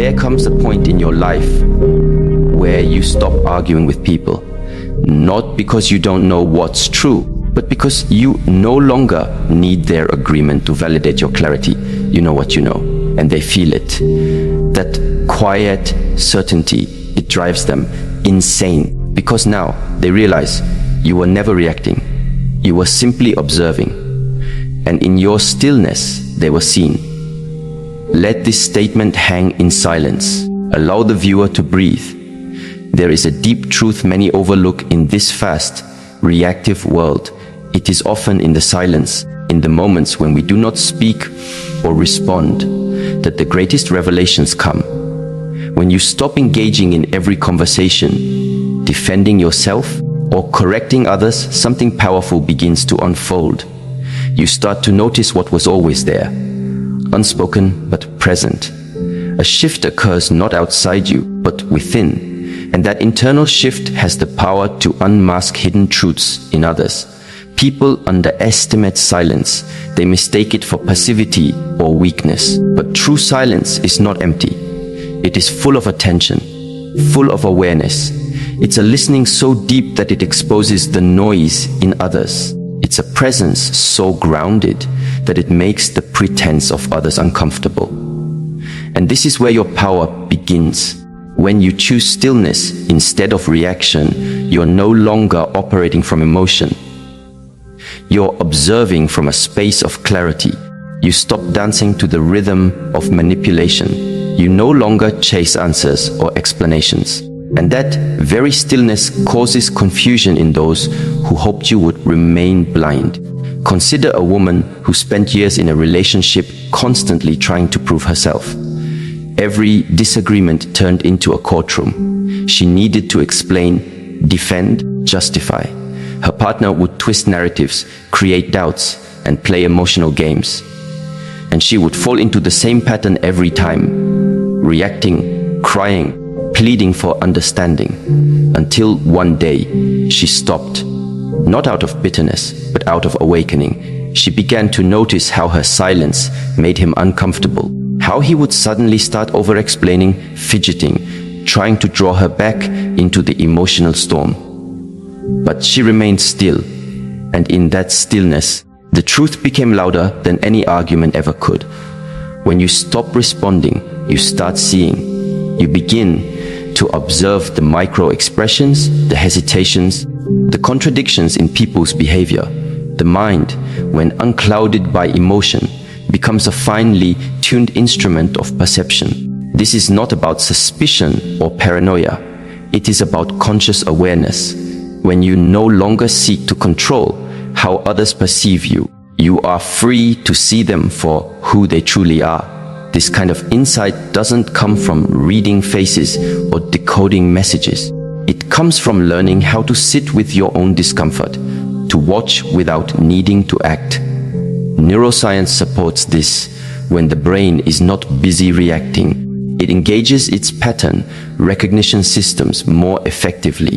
there comes a point in your life where you stop arguing with people. Not because you don't know what's true, but because you no longer need their agreement to validate your clarity. You know what you know, and they feel it. That quiet certainty, it drives them insane, because now they realize you were never reacting. You were simply observing. And in your stillness, they were seen. Let this statement hang in silence. Allow the viewer to breathe. There is a deep truth many overlook in this fast, reactive world. It is often in the silence, in the moments when we do not speak or respond, that the greatest revelations come. When you stop engaging in every conversation, defending yourself or correcting others, something powerful begins to unfold. You start to notice what was always there, unspoken but present. A shift occurs not outside you, but within. And that internal shift has the power to unmask hidden truths in others. People underestimate silence. They mistake it for passivity or weakness. But true silence is not empty. It is full of attention, full of awareness. It's a listening so deep that it exposes the noise in others. It's a presence so grounded that it makes the pretense of others uncomfortable. And this is where your power begins. When you choose stillness instead of reaction, you're no longer operating from emotion. You're observing from a space of clarity. You stop dancing to the rhythm of manipulation. You no longer chase answers or explanations. And that very stillness causes confusion in those who hoped you would remain blind. Consider a woman who spent years in a relationship constantly trying to prove herself. Every disagreement turned into a courtroom. She needed to explain, defend, justify. Her partner would twist narratives, create doubts, and play emotional games. And she would fall into the same pattern every time, reacting, crying, pleading for understanding, until one day she stopped. Not out of bitterness, but out of awakening. She began to notice how her silence made him uncomfortable. How he would suddenly start over-explaining, fidgeting, trying to draw her back into the emotional storm. But she remained still, and in that stillness, the truth became louder than any argument ever could. When you stop responding, you start seeing. You begin to observe the micro-expressions, the hesitations, the contradictions in people's behavior. The mind, when unclouded by emotion, becomes a finely tuned instrument of perception. This is not about suspicion or paranoia. It is about conscious awareness. When you no longer seek to control how others perceive you, you are free to see them for who they truly are. This kind of insight doesn't come from reading faces or decoding messages. It comes from learning how to sit with your own discomfort, to watch without needing to act. Neuroscience supports this. When the brain is not busy reacting, it engages its pattern recognition systems more effectively.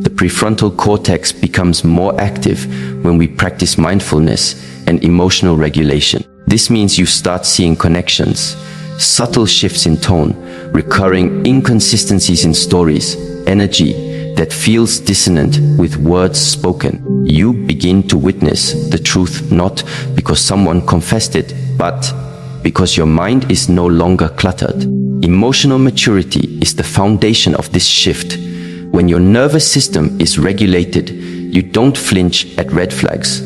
The prefrontal cortex becomes more active when we practice mindfulness and emotional regulation. This means you start seeing connections, subtle shifts in tone, recurring inconsistencies in stories, energy that feels dissonant with words spoken. You begin to witness the truth not because someone confessed it, but because your mind is no longer cluttered. Emotional maturity is the foundation of this shift. When your nervous system is regulated, you don't flinch at red flags.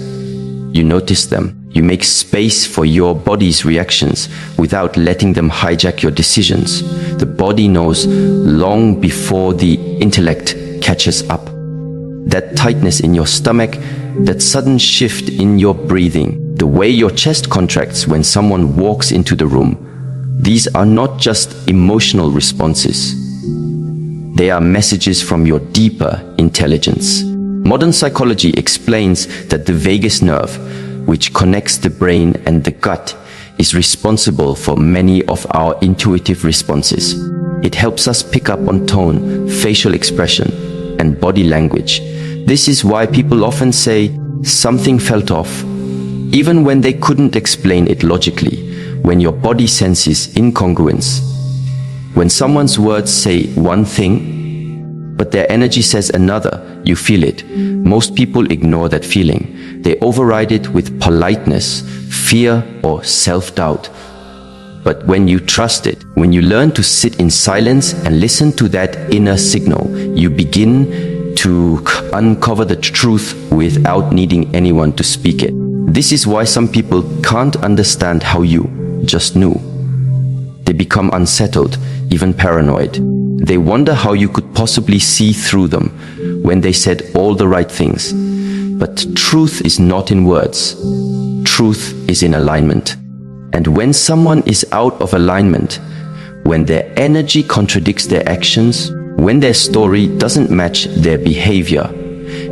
You notice them. You make space for your body's reactions without letting them hijack your decisions. The body knows long before the intellect catches up. That tightness in your stomach, that sudden shift in your breathing, the way your chest contracts when someone walks into the room, these are not just emotional responses. They are messages from your deeper intelligence. Modern psychology explains that the vagus nerve, which connects the brain and the gut, is responsible for many of our intuitive responses. It helps us pick up on tone, facial expression, and body language. This is why people often say something felt off, even when they couldn't explain it logically. When your body senses incongruence, When someone's words say one thing, but their energy says another, you feel it. Most people ignore that feeling. They override it with politeness, fear, or self-doubt. But when you trust it, when you learn to sit in silence and listen to that inner signal, you begin to uncover the truth without needing anyone to speak it. This is why some people can't understand how you just knew. They become unsettled, even paranoid. They wonder how you could possibly see through them when they said all the right things. But truth is not in words. Truth is in alignment. And when someone is out of alignment, when their energy contradicts their actions, when their story doesn't match their behavior,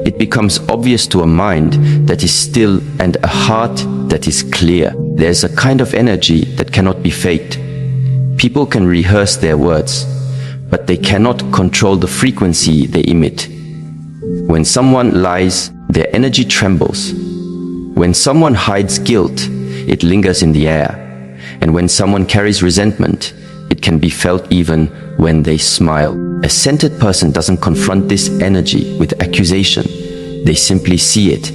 it becomes obvious to a mind that is still and a heart that is clear. There's a kind of energy that cannot be faked. People can rehearse their words, but they cannot control the frequency they emit. When someone lies, their energy trembles. When someone hides guilt, it lingers in the air. And when someone carries resentment, it can be felt even when they smile. A centered person doesn't confront this energy with accusation. They simply see it,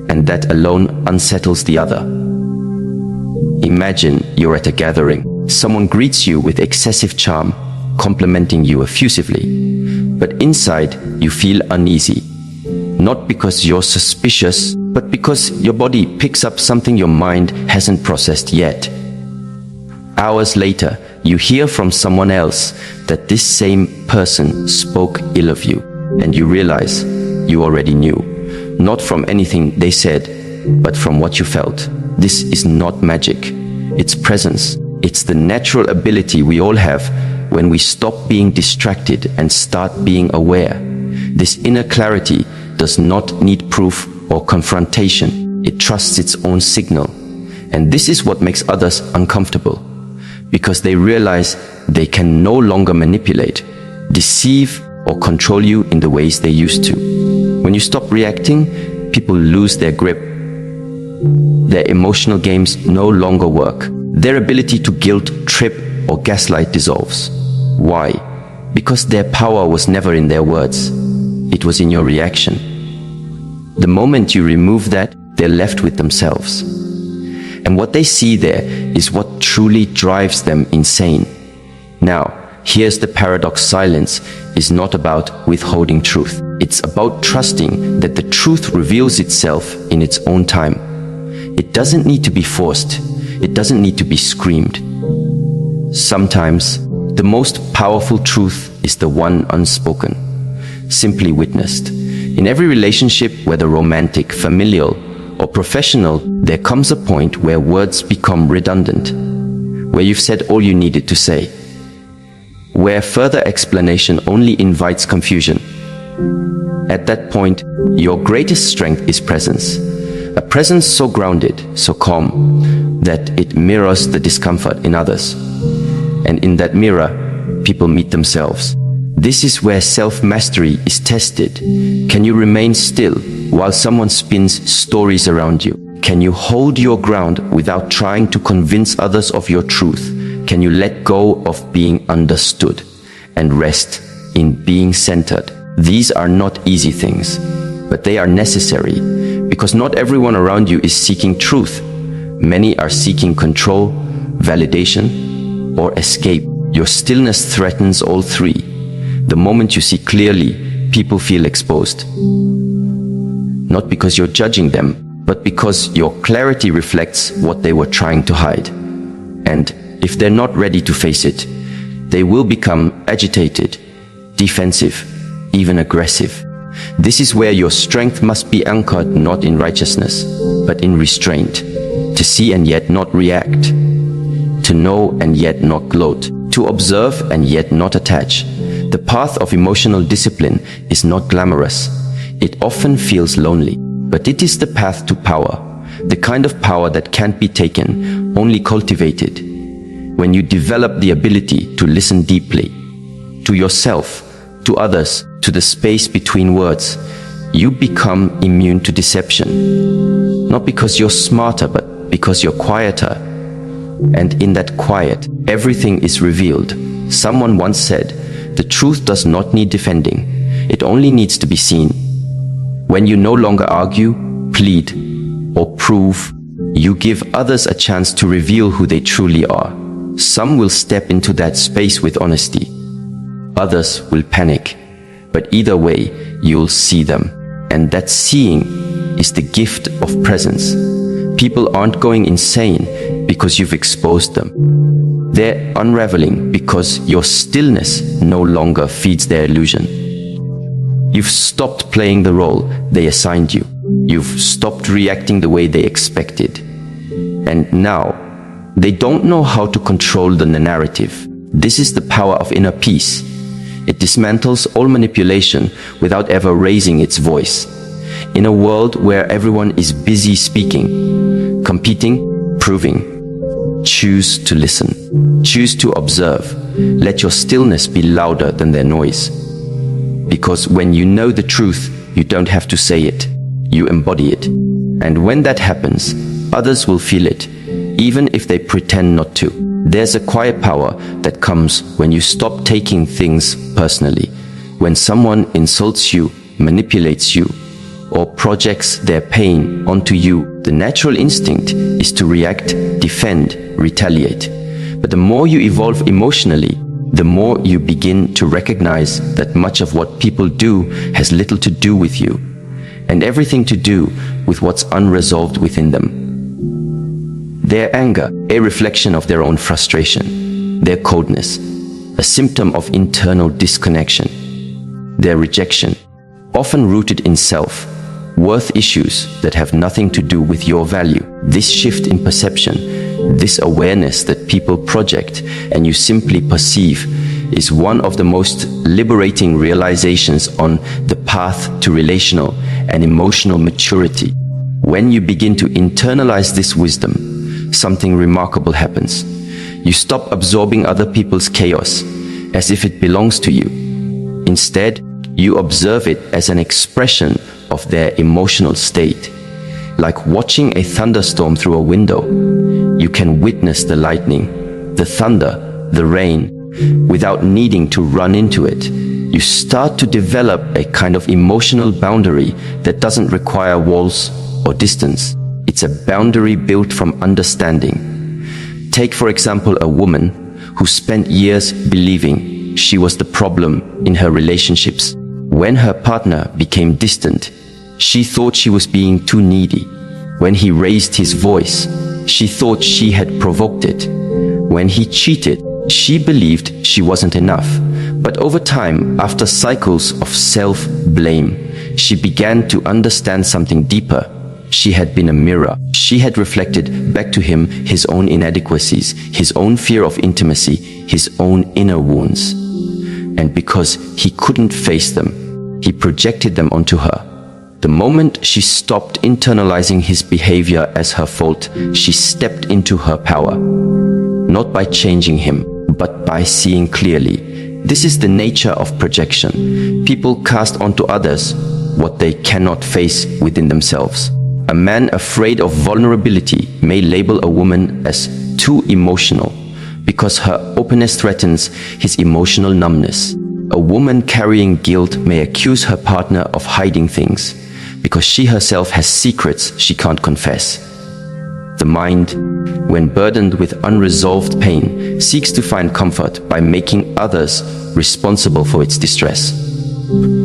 and that alone unsettles the other. Imagine you're at a gathering. Someone greets you with excessive charm, complimenting you effusively. But inside, you feel uneasy. Not because you're suspicious, but because your body picks up something your mind hasn't processed yet. Hours later, you hear from someone else that this same person spoke ill of you, and you realize you already knew. Not from anything they said, but from what you felt. This is not magic. It's presence. It's the natural ability we all have when we stop being distracted and start being aware. This inner clarity does not need proof or confrontation. It trusts its own signal. And this is what makes others uncomfortable, because they realize they can no longer manipulate, deceive, or control you in the ways they used to. When you stop reacting, people lose their grip. Their emotional games no longer work. Their ability to guilt, trip, or gaslight dissolves. Why? Because their power was never in their words. It was in your reaction. The moment you remove that, they're left with themselves. And what they see there is what truly drives them insane. Now, here's the paradox. Silence is not about withholding truth. It's about trusting that the truth reveals itself in its own time. It doesn't need to be forced. It doesn't need to be screamed. Sometimes, the most powerful truth is the one unspoken, simply witnessed. In every relationship, whether romantic, familial, or professional, there comes a point where words become redundant, where you've said all you needed to say, where further explanation only invites confusion. At that point, your greatest strength is presence. A presence so grounded, so calm, that it mirrors the discomfort in others. And in that mirror, people meet themselves. This is where self-mastery is tested. Can you remain still while someone spins stories around you? Can you hold your ground without trying to convince others of your truth? Can you let go of being understood and rest in being centered? These are not easy things, but they are necessary, because not everyone around you is seeking truth. Many are seeking control, validation, or escape. Your stillness threatens all three. The moment you see clearly, people feel exposed. Not because you're judging them, but because your clarity reflects what they were trying to hide. And if they're not ready to face it, they will become agitated, defensive, even aggressive. This is where your strength must be anchored not in righteousness, but in restraint. To see and yet not react. To know and yet not gloat. To observe and yet not attach. The path of emotional discipline is not glamorous. It often feels lonely, but it is the path to power. The kind of power that can't be taken, only cultivated. When you develop the ability to listen deeply, to yourself, to others, to the space between words, you become immune to deception. Not because you're smarter, but because you're quieter. And in that quiet, everything is revealed. Someone once said, "The truth does not need defending, it only needs to be seen." When you no longer argue, plead, or prove, you give others a chance to reveal who they truly are. Some will step into that space with honesty. Others will panic. But either way, you'll see them. And that seeing is the gift of presence. People aren't going insane because you've exposed them. They're unraveling because your stillness no longer feeds their illusion. You've stopped playing the role they assigned you. You've stopped reacting the way they expected. And now, they don't know how to control the narrative. This is the power of inner peace. It dismantles all manipulation without ever raising its voice. In a world where everyone is busy speaking, competing, proving, choose to listen. Choose to observe. Let your stillness be louder than their noise. Because when you know the truth, you don't have to say it. You embody it. And when that happens, others will feel it, even if they pretend not to. There's a quiet power that comes when you stop taking things personally. When someone insults you, manipulates you, or projects their pain onto you, the natural instinct is to react, defend, retaliate. But the more you evolve emotionally, the more you begin to recognize that much of what people do has little to do with you, and everything to do with what's unresolved within them. Their anger, a reflection of their own frustration. Their coldness, a symptom of internal disconnection. Their rejection, often rooted in self, worth issues that have nothing to do with your value. This shift in perception, this awareness that people project and you simply perceive, is one of the most liberating realizations on the path to relational and emotional maturity. When you begin to internalize this wisdom, something remarkable happens. You stop absorbing other people's chaos as if it belongs to you. Instead, you observe it as an expression of their emotional state. Like watching a thunderstorm through a window, you can witness the lightning, the thunder, the rain, without needing to run into it. You start to develop a kind of emotional boundary that doesn't require walls or distance. It's a boundary built from understanding. Take, for example, a woman who spent years believing she was the problem in her relationships. When her partner became distant, she thought she was being too needy. When he raised his voice, she thought she had provoked it. When he cheated, she believed she wasn't enough. But over time, after cycles of self-blame, she began to understand something deeper. She had been a mirror. She had reflected back to him his own inadequacies, his own fear of intimacy, his own inner wounds. And because he couldn't face them, he projected them onto her. The moment she stopped internalizing his behavior as her fault, she stepped into her power. Not by changing him, but by seeing clearly. This is the nature of projection. People cast onto others what they cannot face within themselves. A man afraid of vulnerability may label a woman as too emotional because her openness threatens his emotional numbness. A woman carrying guilt may accuse her partner of hiding things because she herself has secrets she can't confess. The mind, when burdened with unresolved pain, seeks to find comfort by making others responsible for its distress.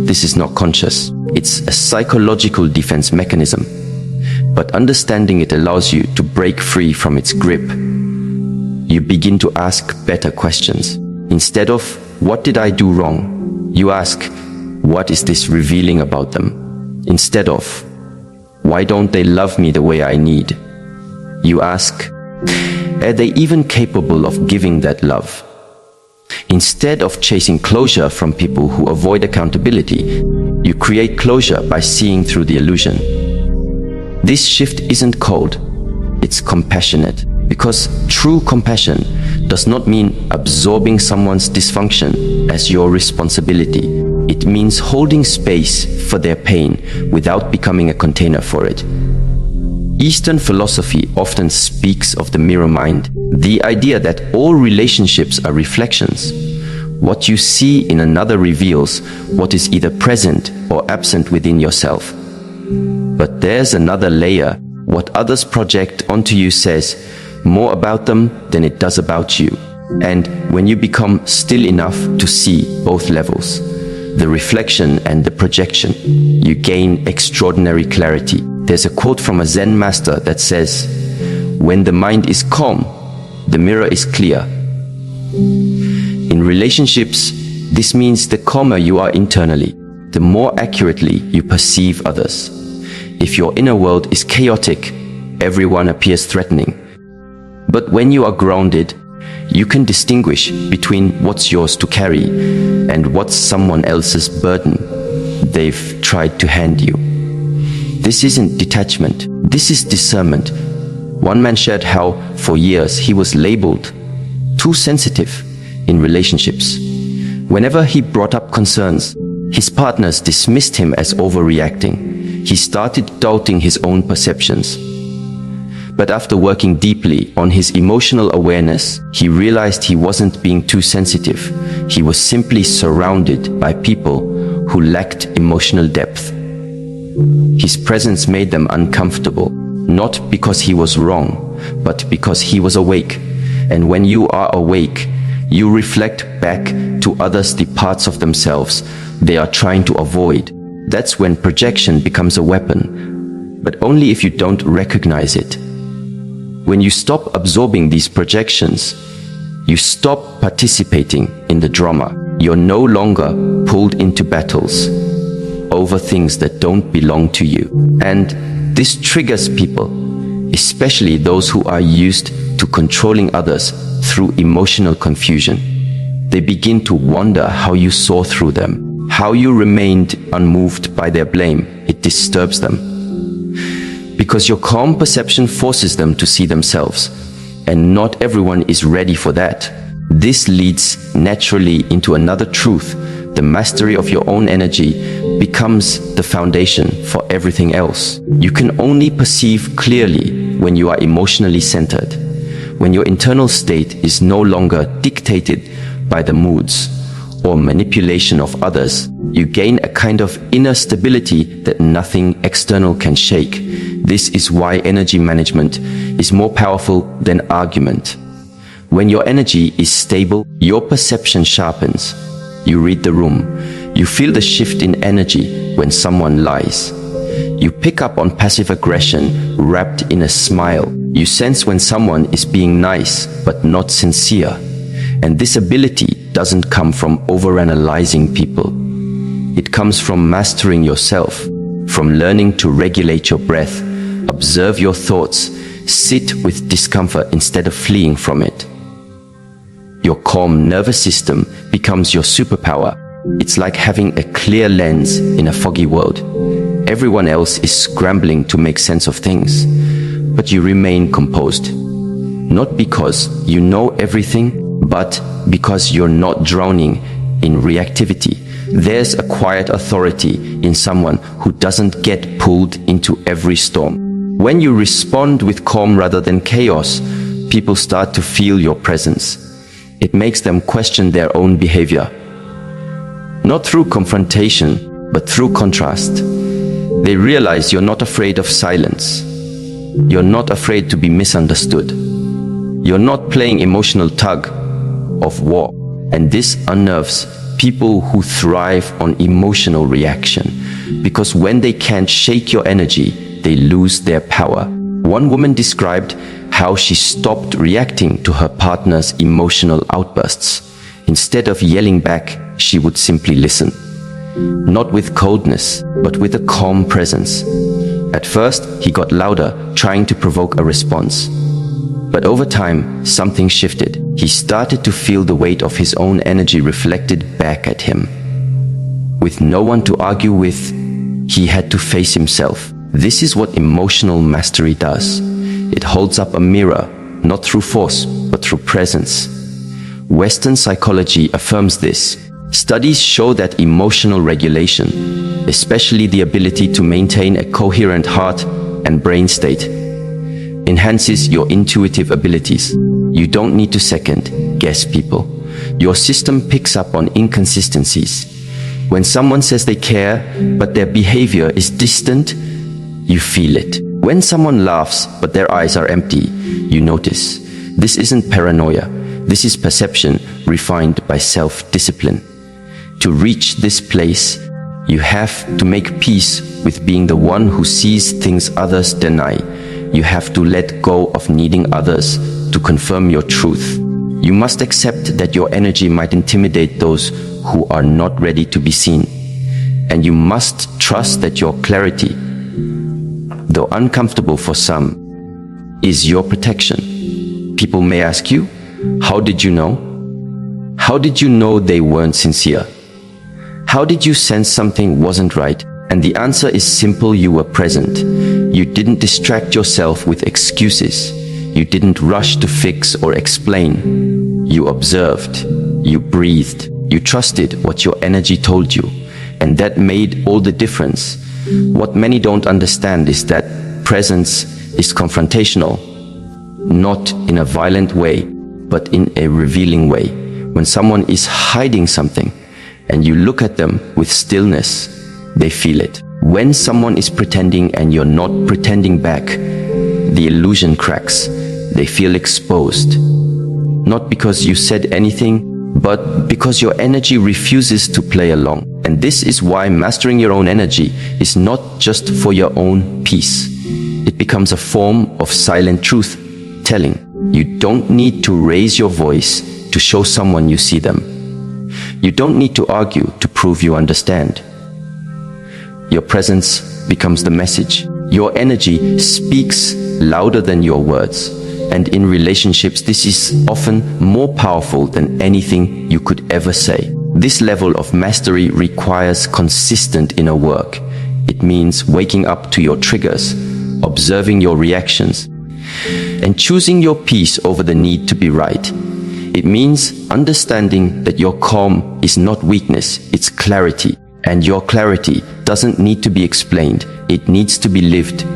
This is not conscious. It's a psychological defense mechanism. But understanding it allows you to break free from its grip. You begin to ask better questions. Instead of, "What did I do wrong?" you ask, "What is this revealing about them?" Instead of, "Why don't they love me the way I need?" you ask, "Are they even capable of giving that love?" Instead of chasing closure from people who avoid accountability, you create closure by seeing through the illusion. This shift isn't cold, it's compassionate. Because true compassion does not mean absorbing someone's dysfunction as your responsibility. It means holding space for their pain without becoming a container for it. Eastern philosophy often speaks of the mirror mind, the idea that all relationships are reflections. What you see in another reveals what is either present or absent within yourself. But there's another layer. What others project onto you says more about them than it does about you. And when you become still enough to see both levels, the reflection and the projection, you gain extraordinary clarity. There's a quote from a Zen master that says, "When the mind is calm, the mirror is clear." In relationships, this means the calmer you are internally, the more accurately you perceive others. If your inner world is chaotic, everyone appears threatening. But when you are grounded, you can distinguish between what's yours to carry and what's someone else's burden they've tried to hand you. This isn't detachment, this is discernment. One man shared how, for years, he was labeled too sensitive in relationships. Whenever he brought up concerns, his partners dismissed him as overreacting. He started doubting his own perceptions. But after working deeply on his emotional awareness, he realized he wasn't being too sensitive. He was simply surrounded by people who lacked emotional depth. His presence made them uncomfortable, not because he was wrong, but because he was awake. And when you are awake, you reflect back to others the parts of themselves they are trying to avoid. That's when projection becomes a weapon, but only if you don't recognize it. When you stop absorbing these projections, you stop participating in the drama. You're no longer pulled into battles over things that don't belong to you. And this triggers people, especially those who are used to controlling others through emotional confusion. They begin to wonder how you saw through them, how you remained unmoved by their blame. It disturbs them. Because your calm perception forces them to see themselves, and not everyone is ready for that. This leads naturally into another truth. The mastery of your own energy becomes the foundation for everything else. You can only perceive clearly when you are emotionally centered, when your internal state is no longer dictated by the moods or manipulation of others. You gain a kind of inner stability that nothing external can shake. This is why energy management is more powerful than argument. When your energy is stable, your perception sharpens. You read the room. You feel the shift in energy when someone lies. You pick up on passive aggression wrapped in a smile. You sense when someone is being nice but not sincere. And this ability doesn't come from overanalyzing people. It comes from mastering yourself, from learning to regulate your breath, observe your thoughts, sit with discomfort instead of fleeing from it. Your calm nervous system becomes your superpower. It's like having a clear lens in a foggy world. Everyone else is scrambling to make sense of things, but you remain composed. Not because you know everything, but because you're not drowning in reactivity. There's a quiet authority in someone who doesn't get pulled into every storm. When you respond with calm rather than chaos, people start to feel your presence. It makes them question their own behavior. Not through confrontation, but through contrast. They realize you're not afraid of silence. You're not afraid to be misunderstood. You're not playing emotional tug of war. And this unnerves people who thrive on emotional reaction, because when they can't shake your energy, they lose their power. One woman described how she stopped reacting to her partner's emotional outbursts. Instead of yelling back, she would simply listen. Not with coldness, but with a calm presence. At first, he got louder, trying to provoke a response. But over time, something shifted. He started to feel the weight of his own energy reflected back at him. With no one to argue with, he had to face himself. This is what emotional mastery does. It holds up a mirror, not through force, but through presence. Western psychology affirms this. Studies show that emotional regulation, especially the ability to maintain a coherent heart and brain state, enhances your intuitive abilities. You don't need to second guess people. Your system picks up on inconsistencies. When someone says they care, but their behavior is distant, you feel it. When someone laughs, but their eyes are empty, you notice. This isn't paranoia. This is perception refined by self-discipline. To reach this place, you have to make peace with being the one who sees things others deny. You have to let go of needing others to confirm your truth. You must accept that your energy might intimidate those who are not ready to be seen. And you must trust that your clarity, though uncomfortable for some, is your protection. People may ask you, how did you know? How did you know they weren't sincere? How did you sense something wasn't right? And the answer is simple: you were present. You didn't distract yourself with excuses. You didn't rush to fix or explain. You observed. You breathed. You trusted what your energy told you. And that made all the difference. What many don't understand is that presence is confrontational, not in a violent way, but in a revealing way. When someone is hiding something and you look at them with stillness, they feel it. When someone is pretending and you're not pretending back, the illusion cracks. They feel exposed. Not because you said anything, but because your energy refuses to play along. And this is why mastering your own energy is not just for your own peace. It becomes a form of silent truth telling. You don't need to raise your voice to show someone you see them. You don't need to argue to prove you understand. Your presence becomes the message. Your energy speaks louder than your words. And in relationships, this is often more powerful than anything you could ever say. This level of mastery requires consistent inner work. It means waking up to your triggers, observing your reactions, and choosing your peace over the need to be right. It means understanding that your calm is not weakness, it's clarity. And your clarity doesn't need to be explained, it needs to be lived.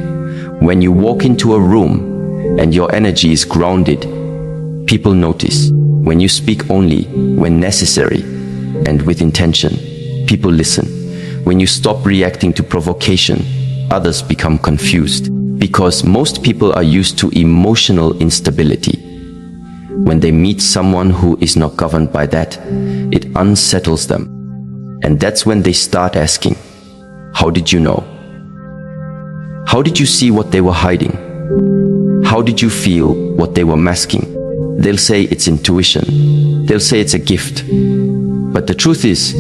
When you walk into a room and your energy is grounded, people notice. When you speak only when necessary and with intention, people listen. When you stop reacting to provocation, others become confused. Because most people are used to emotional instability. When they meet someone who is not governed by that, it unsettles them. And that's when they start asking, how did you know? How did you see what they were hiding? How did you feel what they were masking? They'll say it's intuition. They'll say it's a gift. But the truth is,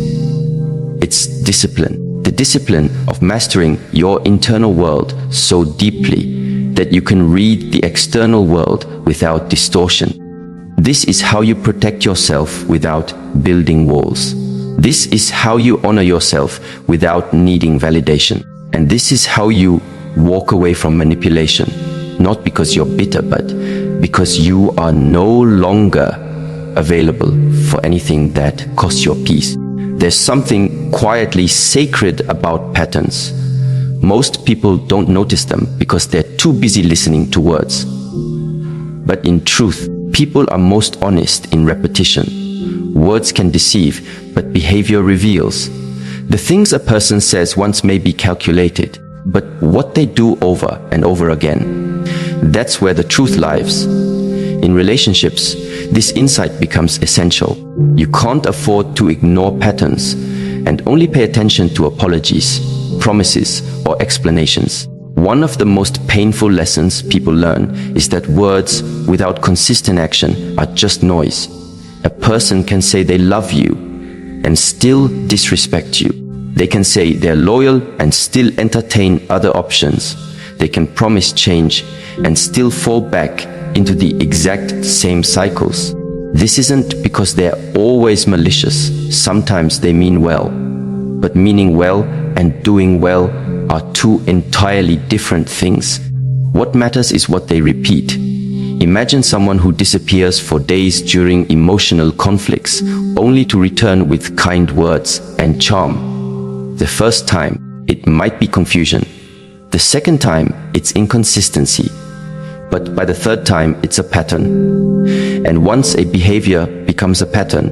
it's discipline. The discipline of mastering your internal world so deeply that you can read the external world without distortion. This is how you protect yourself without building walls. This is how you honor yourself without needing validation. And this is how you walk away from manipulation. Not because you're bitter, but because you are no longer available for anything that costs your peace. There's something quietly sacred about patterns. Most people don't notice them because they're too busy listening to words. But in truth, people are most honest in repetition. Words can deceive, but behavior reveals. The things a person says once may be calculated, but what they do over and over again, that's where the truth lies. In relationships, this insight becomes essential. You can't afford to ignore patterns and only pay attention to apologies, promises, or explanations. One of the most painful lessons people learn is that words without consistent action are just noise. A person can say they love you and still disrespect you. They can say they're loyal and still entertain other options. They can promise change and still fall back into the exact same cycles. This isn't because they're always malicious. Sometimes they mean well. But meaning well and doing well are two entirely different things. What matters is what they repeat. Imagine someone who disappears for days during emotional conflicts, only to return with kind words and charm. The first time, it might be confusion. The second time, it's inconsistency. But by the third time, it's a pattern. And once a behavior becomes a pattern,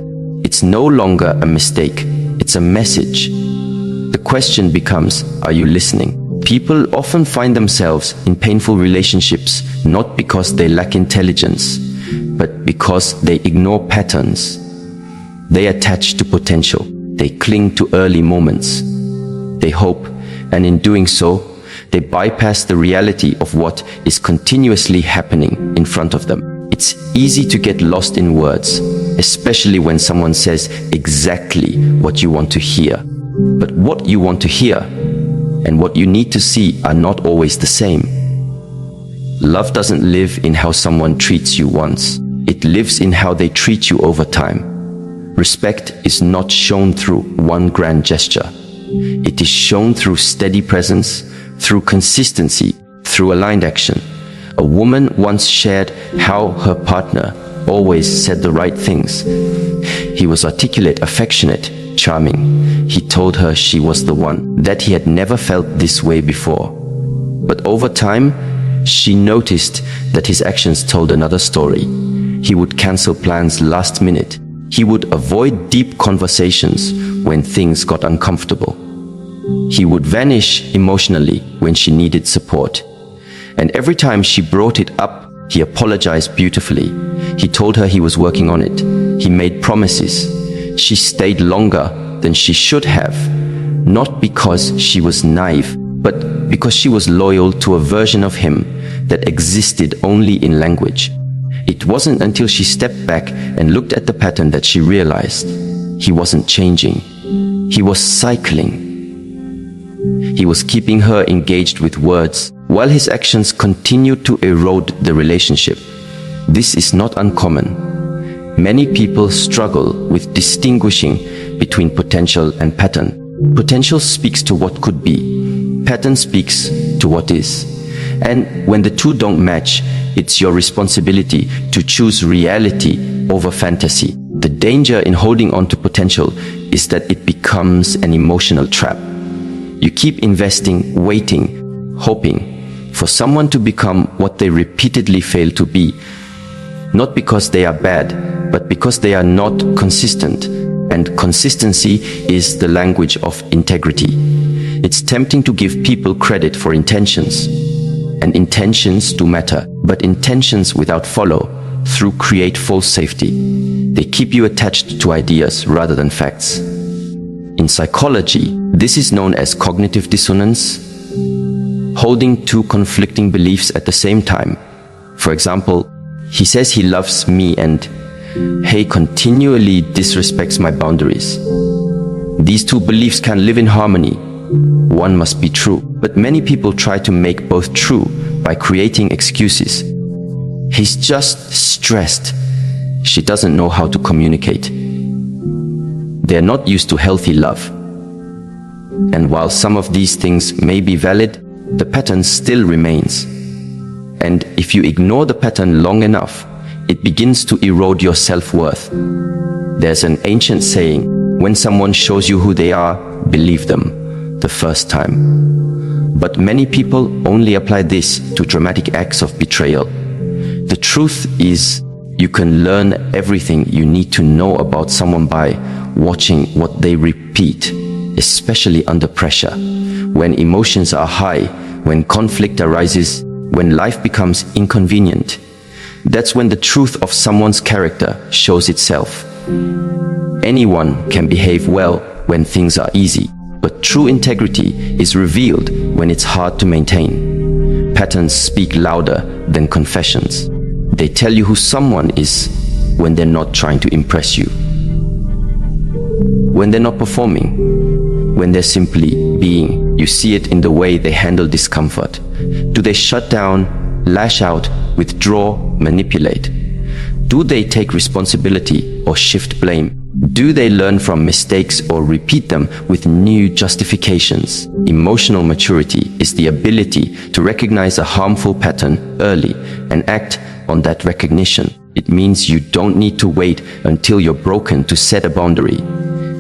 It's no longer a mistake, it's a message. The question becomes, are you listening? People often find themselves in painful relationships not because they lack intelligence, but because they ignore patterns. They attach to potential. They cling to early moments. They hope, and in doing so, they bypass the reality of what is continuously happening in front of them. It's easy to get lost in words, especially when someone says exactly what you want to hear. But what you want to hear and what you need to see are not always the same. Love doesn't live in how someone treats you once. It lives in how they treat you over time. Respect is not shown through one grand gesture. It is shown through steady presence, through consistency, through aligned action. A woman once shared how her partner always said the right things. He was articulate, affectionate, charming. He told her she was the one, that he had never felt this way before. But over time, she noticed that his actions told another story. He would cancel plans last minute. He would avoid deep conversations when things got uncomfortable. He would vanish emotionally when she needed support. And every time she brought it up, he apologized beautifully. He told her he was working on it. He made promises. She stayed longer than she should have, not because she was naive, but because she was loyal to a version of him that existed only in language. It wasn't until she stepped back and looked at the pattern that she realized he wasn't changing. He was cycling. He was keeping her engaged with words, while his actions continued to erode the relationship. This is not uncommon. Many people struggle with distinguishing between potential and pattern. Potential speaks to what could be. Pattern speaks to what is. And when the two don't match, it's your responsibility to choose reality over fantasy. The danger in holding on to potential is that it becomes an emotional trap. You keep investing, waiting, hoping for someone to become what they repeatedly fail to be. Not because they are bad, but because they are not consistent. And consistency is the language of integrity. It's tempting to give people credit for intentions. And intentions do matter, but intentions without follow-through create false safety. They keep you attached to ideas rather than facts. In psychology, this is known as cognitive dissonance, holding two conflicting beliefs at the same time. For example, he says he loves me and he continually disrespects my boundaries. These two beliefs can live in harmony. One must be true, but many people try to make both true by creating excuses. He's just stressed. She doesn't know how to communicate. They're not used to healthy love. And while some of these things may be valid, the pattern still remains. And if you ignore the pattern long enough, it begins to erode your self-worth. There's an ancient saying, when someone shows you who they are, believe them the first time. But many people only apply this to dramatic acts of betrayal. The truth is, you can learn everything you need to know about someone by watching what they repeat, especially under pressure. When emotions are high, when conflict arises, when life becomes inconvenient, that's when the truth of someone's character shows itself. Anyone can behave well when things are easy, but true integrity is revealed when it's hard to maintain. Patterns speak louder than confessions. They tell you who someone is when they're not trying to impress you, when they're not performing, when they're simply being. You see it in the way they handle discomfort. Do they shut down, lash out, withdraw, manipulate? Do they take responsibility or shift blame? Do they learn from mistakes or repeat them with new justifications? Emotional maturity is the ability to recognize a harmful pattern early and act on that recognition. It means you don't need to wait until you're broken to set a boundary.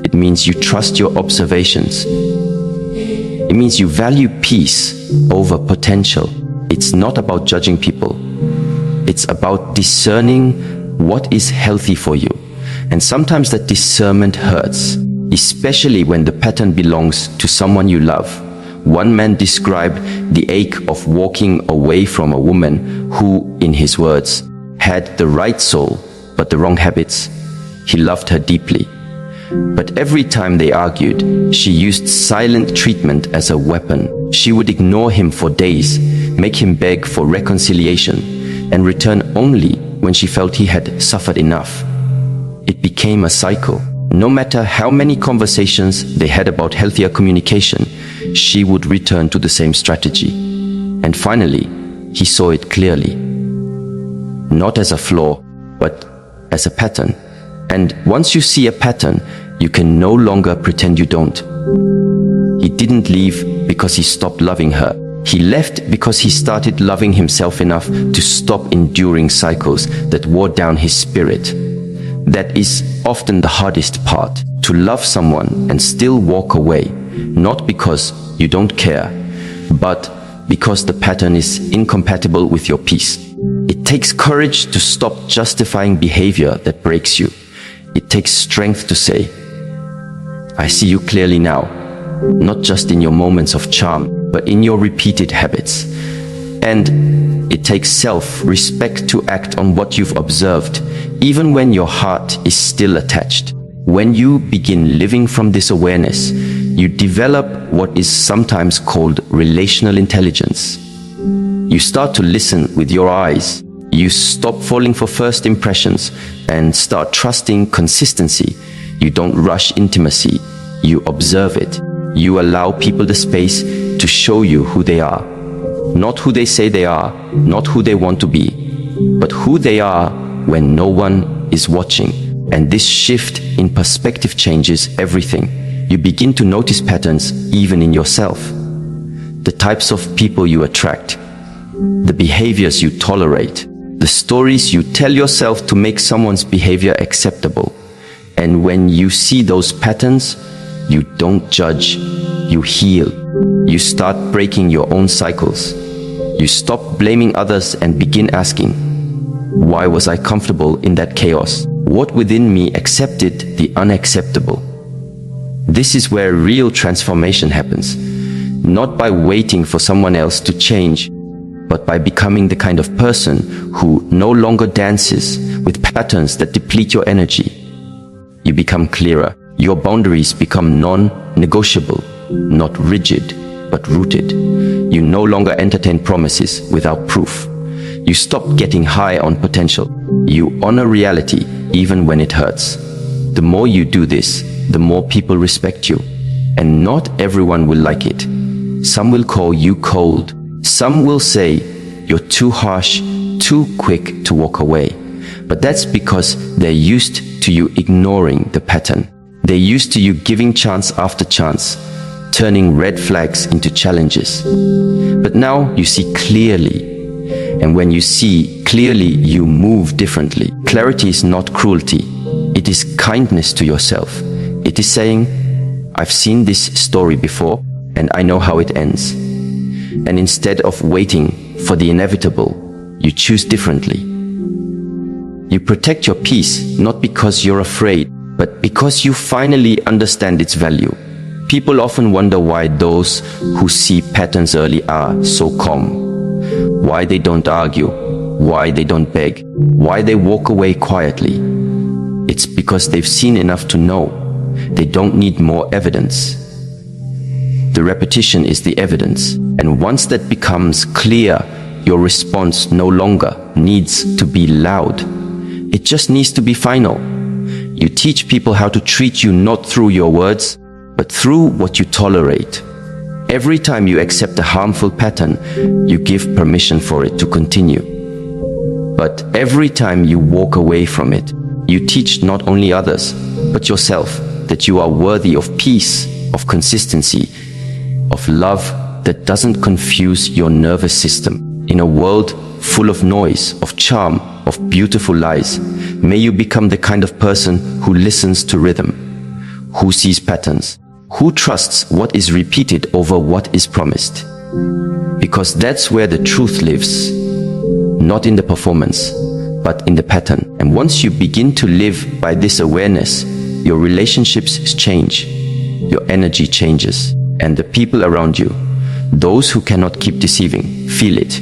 It means you trust your observations. It means you value peace over potential. It's not about judging people. It's about discerning what is healthy for you And sometimes that discernment hurts, especially when the pattern belongs to someone you love. One man described the ache of walking away from a woman who, in his words, had the right soul but the wrong habits. He loved her deeply. But every time they argued, she used silent treatment as a weapon. She would ignore him for days, make him beg for reconciliation, and return only when she felt he had suffered enough. It became a cycle. No matter how many conversations they had about healthier communication, she would return to the same strategy. And finally, he saw it clearly. Not as a flaw, but as a pattern. And once you see a pattern, you can no longer pretend you don't. He didn't leave because he stopped loving her. He left because he started loving himself enough to stop enduring cycles that wore down his spirit. That is often the hardest part, to love someone and still walk away, not because you don't care, but because the pattern is incompatible with your peace. It takes courage to stop justifying behavior that breaks you. It takes strength to say, I see you clearly now, not just in your moments of charm, but in your repeated habits. And it takes self-respect to act on what you've observed, even when your heart is still attached. When you begin living from this awareness, you develop what is sometimes called relational intelligence. You start to listen with your eyes. You stop falling for first impressions and start trusting consistency. You don't rush intimacy. You observe it. You allow people the space to show you who they are. Not who they say they are, not who they want to be, but who they are when no one is watching. And this shift in perspective changes everything. You begin to notice patterns even in yourself. The types of people you attract, the behaviors you tolerate, the stories you tell yourself to make someone's behavior acceptable. And when you see those patterns, you don't judge, you heal. You start breaking your own cycles. You stop blaming others and begin asking, why was I comfortable in that chaos? What within me accepted the unacceptable? This is where real transformation happens, not by waiting for someone else to change, but by becoming the kind of person who no longer dances with patterns that deplete your energy. You become clearer. Your boundaries become non-negotiable, not rigid, but rooted. You no longer entertain promises without proof. You stop getting high on potential. You honor reality even when it hurts. The more you do this, the more people respect you. And not everyone will like it. Some will call you cold. Some will say you're too harsh, too quick to walk away. But that's because they're used to you ignoring the pattern. They're used to you giving chance after chance, turning red flags into challenges. But now you see clearly. And when you see clearly, you move differently. Clarity is not cruelty. It is kindness to yourself. It is saying, I've seen this story before, and I know how it ends. And instead of waiting for the inevitable, you choose differently. You protect your peace, not because you're afraid, but because you finally understand its value. People often wonder why those who see patterns early are so calm. Why they don't argue, why they don't beg, why they walk away quietly. It's because they've seen enough to know. They don't need more evidence. The repetition is the evidence, and once that becomes clear, your response no longer needs to be loud. It just needs to be final. You teach people how to treat you not through your words, but through what you tolerate. Every time you accept a harmful pattern, you give permission for it to continue. But every time you walk away from it, you teach not only others, but yourself that you are worthy of peace, of consistency, of love that doesn't confuse your nervous system. In a world full of noise, of charm, of beautiful lies, may you become the kind of person who listens to rhythm, who sees patterns, who trusts what is repeated over what is promised. Because that's where the truth lives, not in the performance, but in the pattern. And once you begin to live by this awareness, your relationships change, your energy changes, and the people around you, those who cannot keep deceiving, feel it.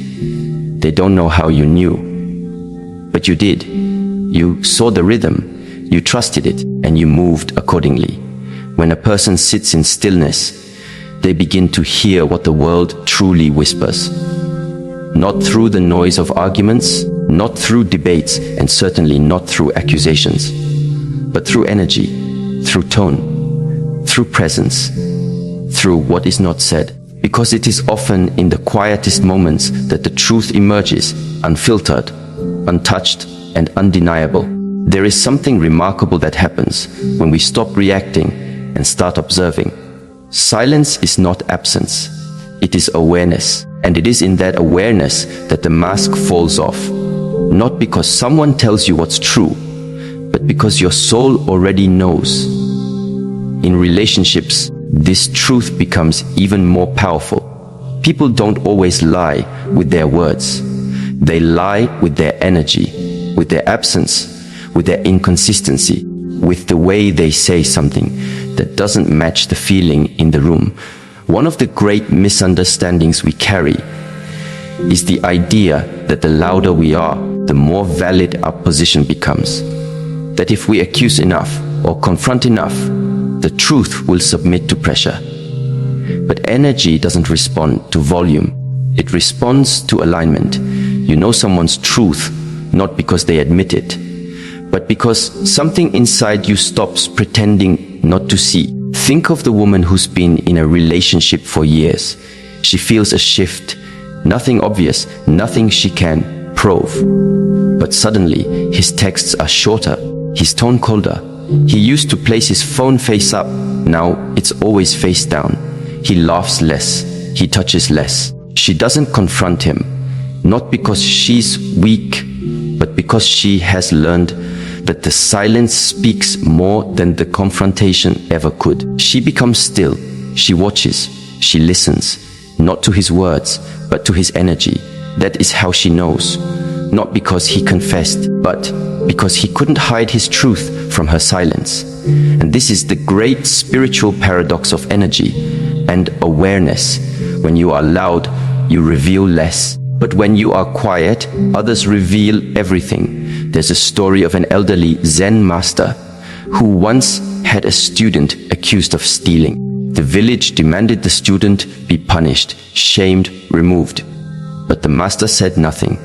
They don't know how you knew, but you did. You saw the rhythm, you trusted it, and you moved accordingly. When a person sits in stillness, they begin to hear what the world truly whispers. Not through the noise of arguments, not through debates, and certainly not through accusations, but through energy, through tone, through presence, through what is not said. Because it is often in the quietest moments that the truth emerges, unfiltered, untouched, and undeniable. There is something remarkable that happens when we stop reacting and start observing. Silence is not absence, it is awareness. And it is in that awareness that the mask falls off. Not because someone tells you what's true, but because your soul already knows. In relationships, this truth becomes even more powerful. People don't always lie with their words. They lie with their energy, with their absence, with their inconsistency, with the way they say something that doesn't match the feeling in the room. One of the great misunderstandings we carry is the idea that the louder we are, the more valid our position becomes. That if we accuse enough or confront enough, the truth will submit to pressure. But energy doesn't respond to volume. It responds to alignment. You know someone's truth, not because they admit it, but because something inside you stops pretending not to see. Think of the woman who's been in a relationship for years. She feels a shift, nothing obvious, nothing she can prove. But suddenly, his texts are shorter, his tone colder. He used to place his phone face up, now it's always face down. He laughs less, he touches less. She doesn't confront him, not because she's weak, but because she has learned that the silence speaks more than the confrontation ever could. She becomes still, she watches, she listens, not to his words, but to his energy. That is how she knows. Not because he confessed, but because he couldn't hide his truth from her silence. And this is the great spiritual paradox of energy and awareness. When you are loud, you reveal less. But when you are quiet, others reveal everything. There's a story of an elderly Zen master who once had a student accused of stealing. The village demanded the student be punished, shamed, removed. But the master said nothing.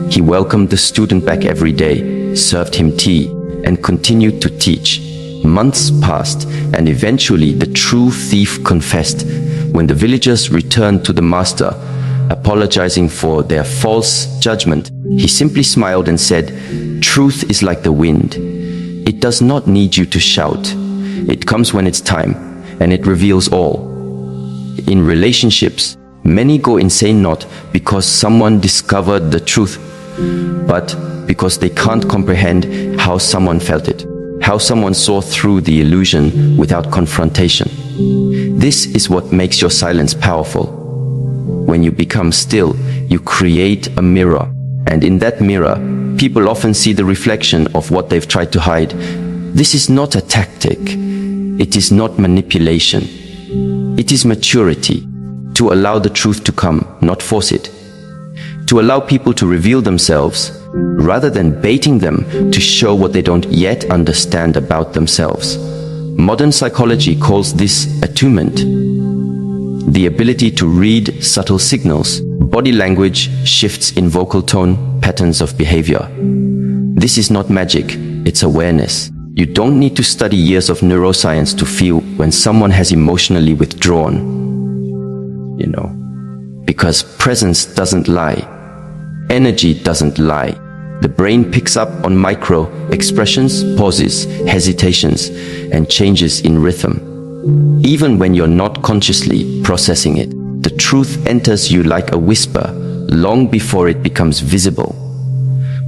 He welcomed the student back every day, served him tea, and continued to teach. Months passed, and eventually the true thief confessed. When the villagers returned to the master, apologizing for their false judgment, he simply smiled and said, "Truth is like the wind. It does not need you to shout. It comes when it's time, and it reveals all." In relationships, many go insane not because someone discovered the truth, but because they can't comprehend how someone felt it, how someone saw through the illusion without confrontation. This is what makes your silence powerful. When you become still, you create a mirror. And in that mirror, people often see the reflection of what they've tried to hide. This is not a tactic. It is not manipulation. It is maturity. To allow the truth to come, not force it. To allow people to reveal themselves, rather than baiting them to show what they don't yet understand about themselves. Modern psychology calls this attunement. The ability to read subtle signals, body language, shifts in vocal tone, patterns of behavior. This is not magic, it's awareness. You don't need to study years of neuroscience to feel when someone has emotionally withdrawn. Because presence doesn't lie. Energy doesn't lie. The brain picks up on micro expressions, pauses, hesitations, and changes in rhythm. Even when you're not consciously processing it, the truth enters you like a whisper, long before it becomes visible.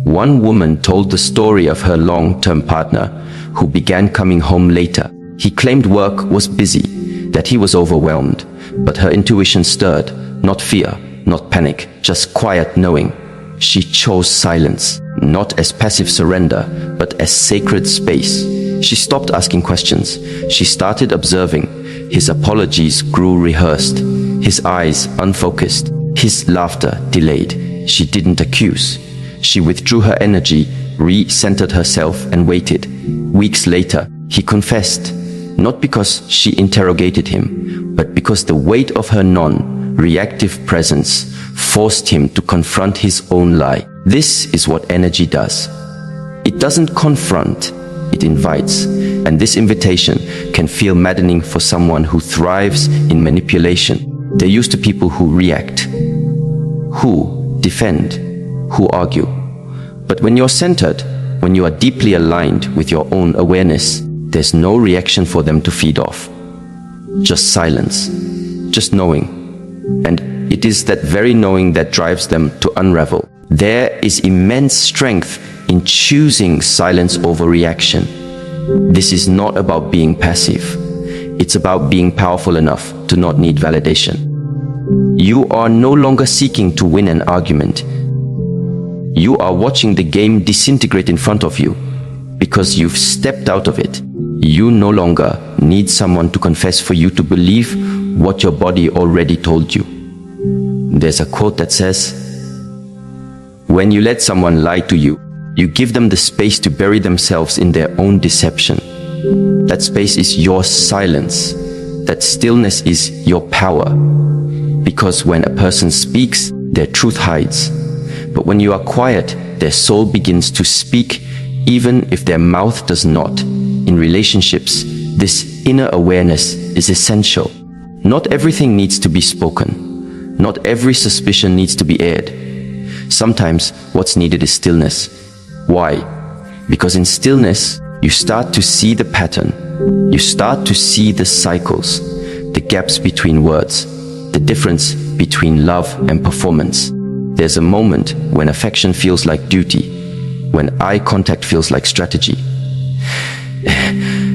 One woman told the story of her long-term partner, who began coming home later. He claimed work was busy, that he was overwhelmed, but her intuition stirred, not fear, not panic, just quiet knowing. she chose silence, not as passive surrender, but as sacred space. She stopped asking questions. She started observing. His apologies grew rehearsed, his eyes unfocused, his laughter delayed. She didn't accuse. She withdrew her energy, re-centered herself, and waited. Weeks later, he confessed, not because she interrogated him, but because the weight of her non-reactive presence forced him to confront his own lie. This is what energy does. It doesn't confront, it invites. And this invitation can feel maddening for someone who thrives in manipulation. They're used to people who react, who defend, who argue. But when you're centered, when you are deeply aligned with your own awareness, there's no reaction for them to feed off. Just silence, just knowing. And it is that very knowing that drives them to unravel. There is immense strength in choosing silence over reaction. This is not about being passive. It's about being powerful enough to not need validation. You are no longer seeking to win an argument. You are watching the game disintegrate in front of you because you've stepped out of it. You no longer need someone to confess for you to believe what your body already told you. There's a quote that says, "When you let someone lie to you, you give them the space to bury themselves in their own deception. That space is your silence. That stillness is your power. Because when a person speaks, their truth hides. But when you are quiet, their soul begins to speak, even if their mouth does not." In relationships, this inner awareness is essential. Not everything needs to be spoken. Not every suspicion needs to be aired. Sometimes what's needed is stillness. Why? Because in stillness, you start to see the pattern. You start to see the cycles, the gaps between words, the difference between love and performance. There's a moment when affection feels like duty, when eye contact feels like strategy,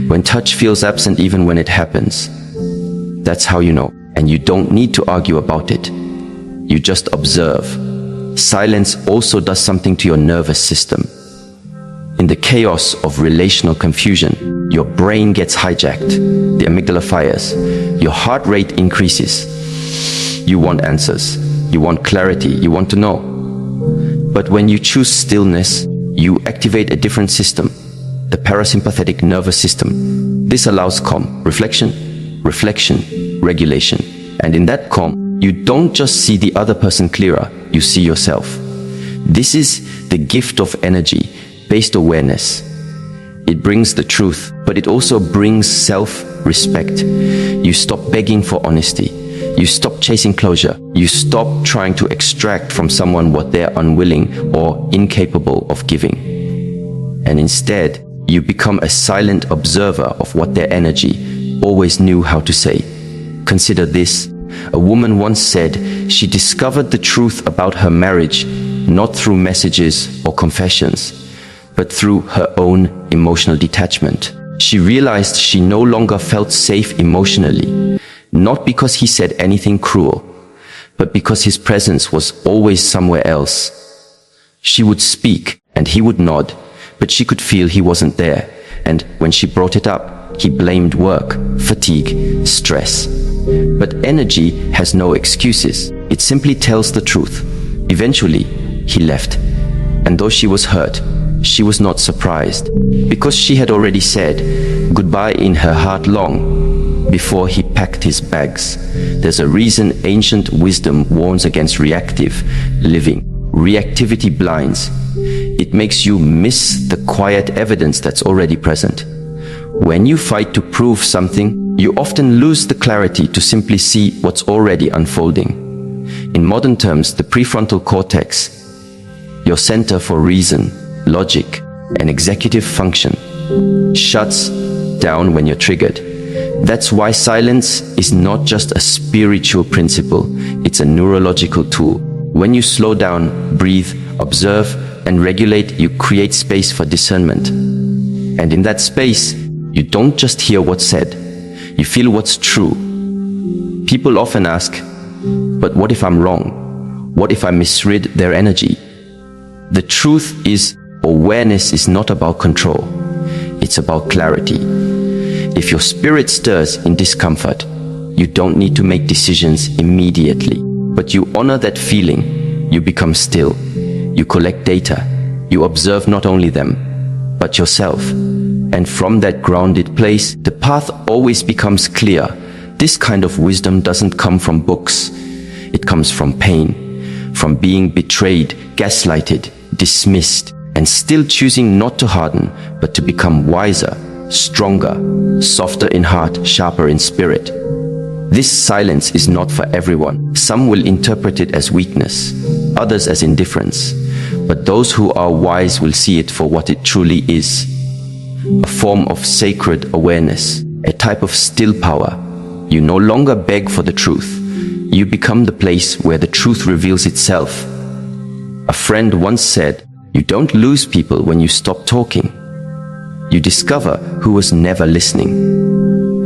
when touch feels absent even when it happens. That's how you know. And you don't need to argue about it. You just observe. Silence also does something to your nervous system. In the chaos of relational confusion, your brain gets hijacked. The amygdala fires. Your heart rate increases. You want answers. You want clarity. You want to know. But when you choose stillness, you activate a different system, the parasympathetic nervous system. This allows calm, reflection, regulation. And in that calm, you don't just see the other person clearer, you see yourself. This is the gift of energy-based awareness. It brings the truth, but it also brings self-respect. You stop begging for honesty. You stop chasing closure. You stop trying to extract from someone what they're unwilling or incapable of giving. And instead, you become a silent observer of what their energy always knew how to say. Consider this. A woman once said she discovered the truth about her marriage not through messages or confessions, but through her own emotional detachment. She realized she no longer felt safe emotionally, not because he said anything cruel, but because his presence was always somewhere else. She would speak and he would nod, but she could feel he wasn't there. And when she brought it up, he blamed work, fatigue, stress. But energy has no excuses. It simply tells the truth. Eventually, he left. And though she was hurt, she was not surprised, because she had already said goodbye in her heart long before he packed his bags. There's a reason ancient wisdom warns against reactive living. Reactivity blinds. It makes you miss the quiet evidence that's already present. When you fight to prove something, you often lose the clarity to simply see what's already unfolding. In modern terms, the prefrontal cortex, your center for reason, logic, and executive function, shuts down when you're triggered. That's why silence is not just a spiritual principle, it's a neurological tool. When you slow down, breathe, observe, and regulate, you create space for discernment. And in that space, you don't just hear what's said, you feel what's true. People often ask, but what if I'm wrong? What if I misread their energy? The truth is, awareness is not about control. It's about clarity. If your spirit stirs in discomfort, you don't need to make decisions immediately, but you honor that feeling. You become still. You collect data. You observe not only them, but yourself. And from that grounded place, the path always becomes clear. This kind of wisdom doesn't come from books. It comes from pain, from being betrayed, gaslighted, dismissed, and still choosing not to harden, but to become wiser, stronger, softer in heart, sharper in spirit. This silence is not for everyone. Some will interpret it as weakness, others as indifference, but those who are wise will see it for what it truly is. A form of sacred awareness, a type of still power. You no longer beg for the truth. You become the place where the truth reveals itself. A friend once said, "You don't lose people when you stop talking. You discover who was never listening."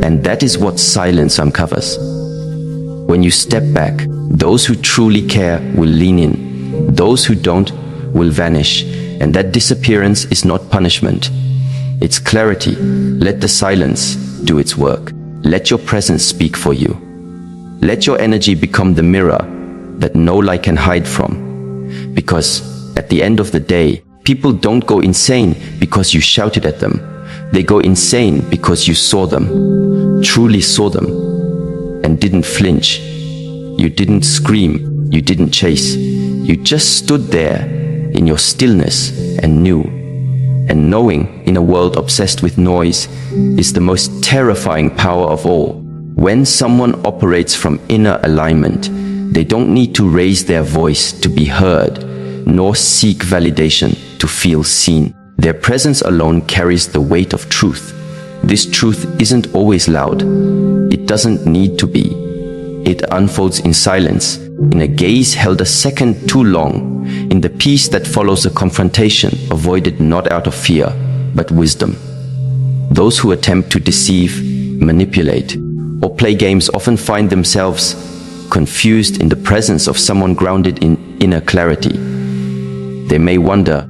And that is what silence uncovers. When you step back, those who truly care will lean in. Those who don't will vanish. And that disappearance is not punishment. It's clarity. Let the silence do its work. Let your presence speak for you. Let your energy become the mirror that no light can hide from. Because at the end of the day, people don't go insane because you shouted at them. They go insane because you saw them, truly saw them, and didn't flinch. You didn't scream. You didn't chase. You just stood there in your stillness and knew. And knowing in a world obsessed with noise is the most terrifying power of all. When someone operates from inner alignment, they don't need to raise their voice to be heard, nor seek validation to feel seen. Their presence alone carries the weight of truth. This truth isn't always loud. It doesn't need to be. It unfolds in silence, in a gaze held a second too long, in the peace that follows a confrontation avoided not out of fear, but wisdom. Those who attempt to deceive, manipulate, or play games often find themselves confused in the presence of someone grounded in inner clarity. They may wonder,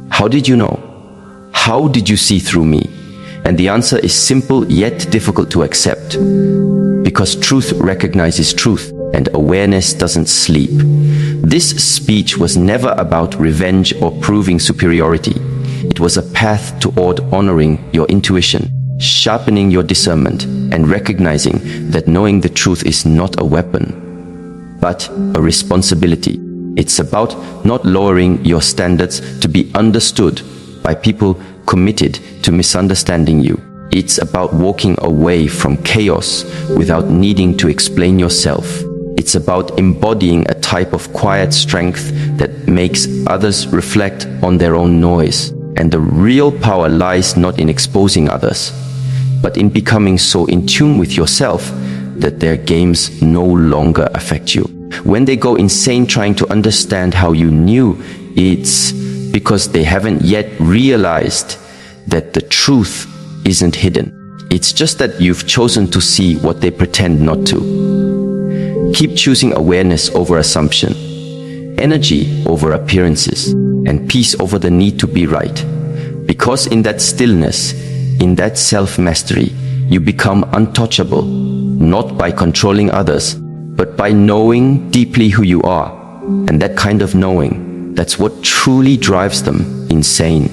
"How did you know? How did you see through me?" And the answer is simple yet difficult to accept. Because truth recognizes truth and awareness doesn't sleep. This speech was never about revenge or proving superiority. It was a path toward honoring your intuition, sharpening your discernment, and recognizing that knowing the truth is not a weapon, but a responsibility. It's about not lowering your standards to be understood by people committed to misunderstanding you. It's about walking away from chaos without needing to explain yourself. It's about embodying a type of quiet strength that makes others reflect on their own noise. And the real power lies not in exposing others, but in becoming so in tune with yourself that their games no longer affect you. When they go insane trying to understand how you knew, it's because they haven't yet realized that the truth isn't hidden. It's just that you've chosen to see what they pretend not to. Keep choosing awareness over assumption, energy over appearances, and peace over the need to be right. Because in that stillness, in that self-mastery, you become untouchable, not by controlling others, but by knowing deeply who you are. And that kind of knowing, that's what truly drives them insane.